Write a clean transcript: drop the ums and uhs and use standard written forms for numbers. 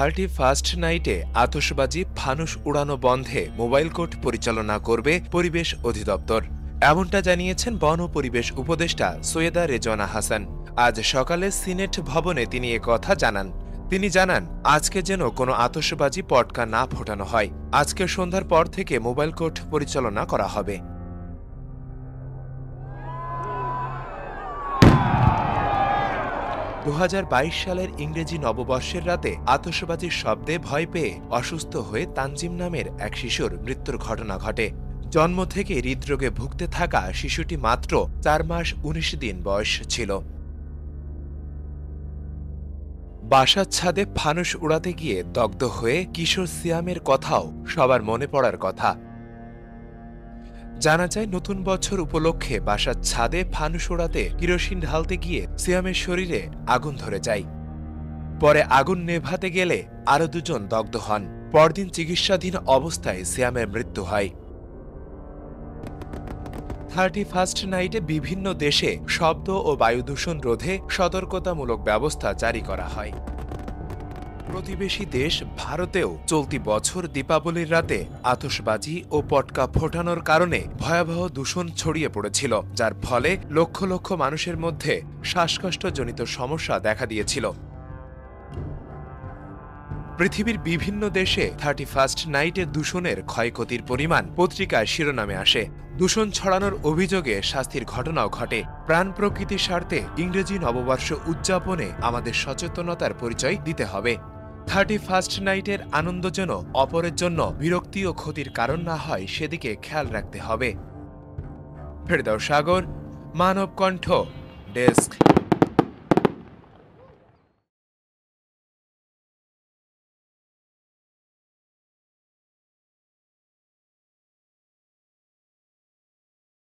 31st নাইটে আতশবাজি ফানুস উড়ানো বন্ধে মোবাইল কোর্ট পরিচালনা করবে পরিবেশ অধিদপ্তর। এমনটা জানিয়েছেন বন ও পরিবেশ উপদেষ্টা সৈয়দা রেজওয়ানা হাসান। আজ সকালে সিনেট ভবনে তিনি একথা জানান। তিনি জানান, আজকে যেন কোনো আতশবাজি পটকা না ফোটানো হয়। আজকে সন্ধ্যার পর থেকে মোবাইল কোর্ট পরিচালনা করা হবে। 2022 সালের ইংরেজি নববর্ষের রাতে আতশবাজির শব্দে ভয় পেয়ে অসুস্থ হয়ে তানজিম নামের এক শিশুর মৃত্যুর ঘটনা ঘটে। জন্ম থেকে হৃদরোগে ভুগতে থাকা শিশুটি মাত্র 4 মাস 19 দিন বয়স ছিল। বাসার ছাদে ফানুস উড়াতে গিয়ে দগ্ধ হয়ে কিশোর সিয়ামের কথাও সবার মনে পড়ার কথা। জানা যায়, নতুন বছর উপলক্ষে বাসার ছাদে ফানুস ওড়াতে কিরোসিন ঢালতে গিয়ে সিয়ামের শরীরে আগুন ধরে যায়। পরে আগুন নেভাতে গেলে আরও 2 জন দগ্ধ হন। পরদিন চিকিৎসাধীন অবস্থায় সিয়ামের মৃত্যু হয়। 31st নাইটে বিভিন্ন দেশে শব্দ ও বায়ু দূষণ রোধে সতর্কতামূলক ব্যবস্থা জারি করা হয়। প্রতিবেশী দেশ ভারতেও চলতি বছর দীপাবলির রাতে আতশবাজি ও পটকা ফোটানোর কারণে ভয়াবহ দূষণ ছড়িয়ে পড়েছিল, যার ফলে লক্ষ লক্ষ মানুষের মধ্যে শ্বাসকষ্টজনিত সমস্যা দেখা দিয়েছিল। পৃথিবীর বিভিন্ন দেশে 31st নাইটের দূষণের ক্ষয়ক্ষতির পরিমাণ পত্রিকায় শিরোনামে আসে। দূষণ ছড়ানোর অভিযোগে শাস্তির ঘটনাও ঘটে। প্রাণ প্রকৃতির স্বার্থে ইংরেজি নববর্ষ উদযাপনে আমাদের সচেতনতার পরিচয় দিতে হবে। 31st নাইটের আনন্দ যেন অপরের জন্য বিরক্তি ও ক্ষতির কারণ না হয়, সেদিকে খেয়াল রাখতে হবে। ফেরদৌস সাগর, মানব কণ্ঠ, ডেস্ক।